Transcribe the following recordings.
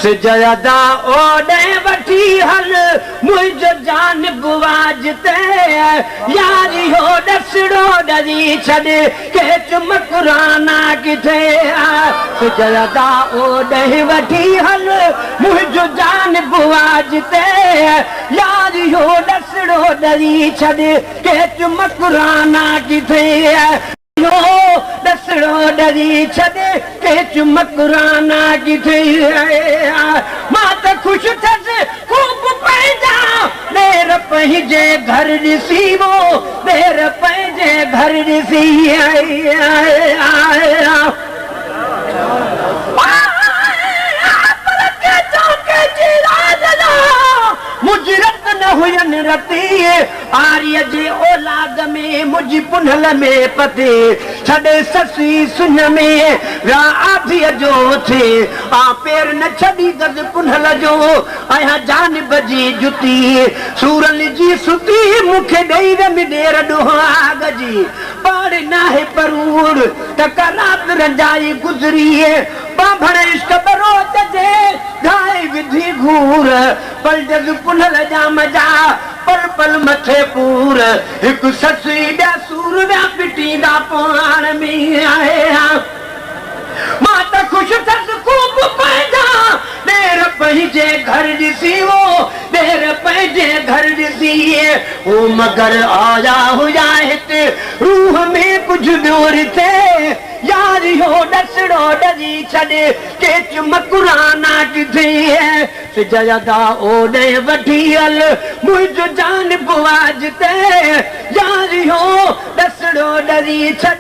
सिजदा ओॾे वठी हल मुंहिंजो जान बुवाजते यारी हो ॾसड़ो ॾरी छॾ के चमकुराना किथे सिजदा ओॾे वठी हल मुंहिंजो जान बुवाजते यारी हो ॾसड़ो ॾरी छॾ के चमकुराना किथे ॾसड़ो ॾरी छॾ के चमकुराना किथे मां त ख़ुशि थियसि ख़ूब पंहिंजा ॾेर पंहिंजे घर ॾिसी वो ॾेर पंहिंजे घर ॾिसी मुजरत न हुयनि रती आर्य जे औलाद में मुंहिंजी पुनल में पते छॾे ससी सुन में आधीअ जो थे आ पेर न छॾी गद पुनल जो आया जानब जी जुती सूरन जी सुती मूंखे ॾेई रमी ॾेर ॾुहाग जी पाड़ नाहे परूड़ त रात रंजाई गुज़री बाभण इश्क बरोत जे ढाई विधी घूर पल जग पुनल जा मजा पल पल मथे पूर हिकु ससी ॿिया सूर ॿिया पिटींदा पाण में आहे मां त ख़ुशि थियसि ख़ूब पंहिंजा ॾेर पंहिंजे घर ॾिसी वो ॾेर पंहिंजे घर ॾिसी ओ मगर आया हुया हिते रूह में कुझु ॿियो रिथे यारी हो ॾसड़ो ॾरी छॾ के चमकुराना किथे सिजदा ओॾे वठी हल मुंहिंजो जान बुवाजते यारी हो ॾसड़ो ॾरी छॾ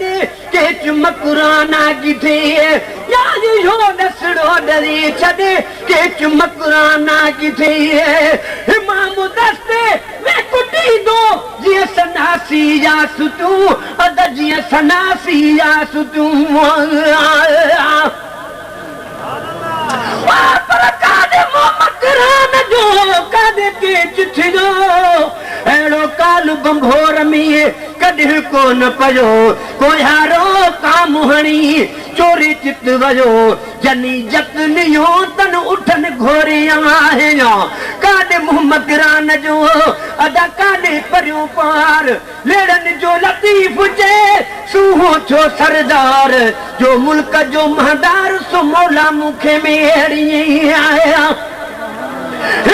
के चमकुराना किथे यारी हो ॾसड़ो ॾरी छॾ के चमकुराना किथे इमाम दस्ते में कुटी दो जीअं सनासी या सुतूं अद जीअं सनासी या सुतूं पर काॾे मकरान जो काॾे के चिठियो अहिड़ो काल बंभोर में कॾहिं कोन पियो कोयारो काम हणी चोरी चित वियो जनी जतनियो तन उठन घोरिया काॾे मुंहुं मकरान जो अदा काॾे परियूं पार लेड़न जो लतीफ़ जे सूहो छो सरदार जो मुल्क जो महदार सो मौला मूंखे मेड़ी आया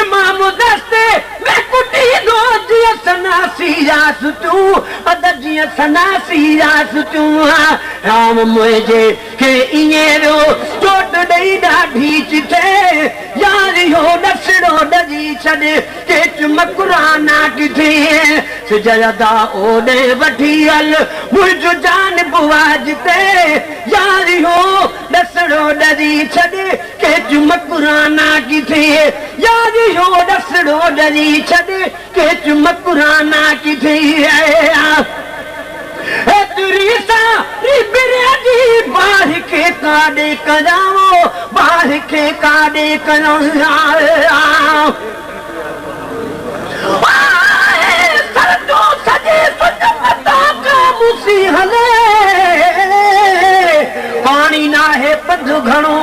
इमाम दस्ते में कुटी दो जीअं सनासी यास तूं अद जीअं सनासी यास तूं राम मुंहिंजे के ईअं रो चोट ॾेई ॾाढी चिथे यारी हो ॾसड़ो ॾरी छॾ के चमकुराना किथे सिजदा ओॾे वठी हल मुंहिंजो जान बुवाजते यारी हो ॾसड़ो ॾरी छॾ के चमकुराना किथे यारी हो ॾसड़ो ॾरी छॾ के चमकुराना किथे तुरी सारी बिरयानी बार के काॾे कयां बार के काॾे कयां सरदो सजे सुजमता का मुसी हले पानी नाहे पध घणो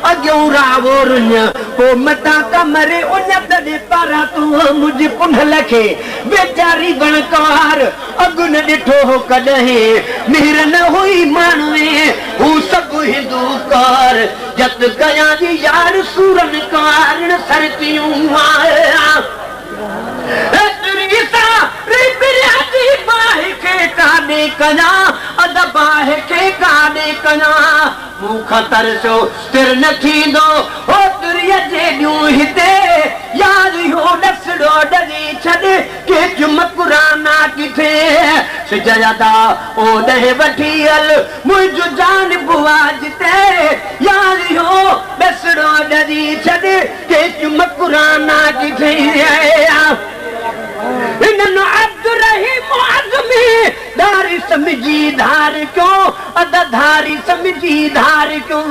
अॻियों रावो रुञ पोइ मता कमरे उन तॾहिं पारां तूं मुंहिंजी पुनल खे बेचारी गणकार अॻु न ॾिठो हो कॾहिं मिहिर न हुई माण्हूअ हू सभु हिंदूकार जत कयां जी यार सूरन कारण सरतियूं काॾे कयां अद बाहि खे काॾे कयां मूंखां तरसो तिर न थींदो हो तुरीअ जे ॾियूं हिते यारी हो ॾसड़ो ॾरी छॾ के चमकुराना किथे सिजदा ओॾे वठी हल मुंहिंजो जान बुवाजते यारी हो ॾसड़ो ॾरी छॾ के चमकुराना किथे इन्हनि अब्दुर्रहीम आज़मी धारी समझी धार क्यों अद धारी समझी धार क्यों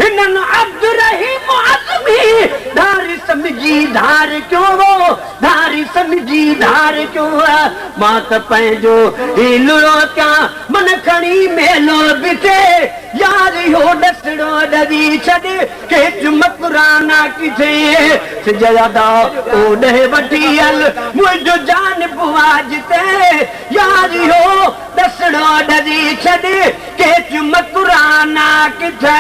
इन्हनि अब्दुर्रहीम आज़मी धारी समझी धार क्यों धारी समझी धार क्यों मां त पंहिंजो ही लुड़ो क्या मन खणी मेलो बिठे यारी हो दसड़ो डरी छॾे के मकुराना किथे सिजदा ओॾे वठी हल मुंहिंजो जान बुआज ते यारी हो दसड़ो डरी छॾे के मकुराना किथे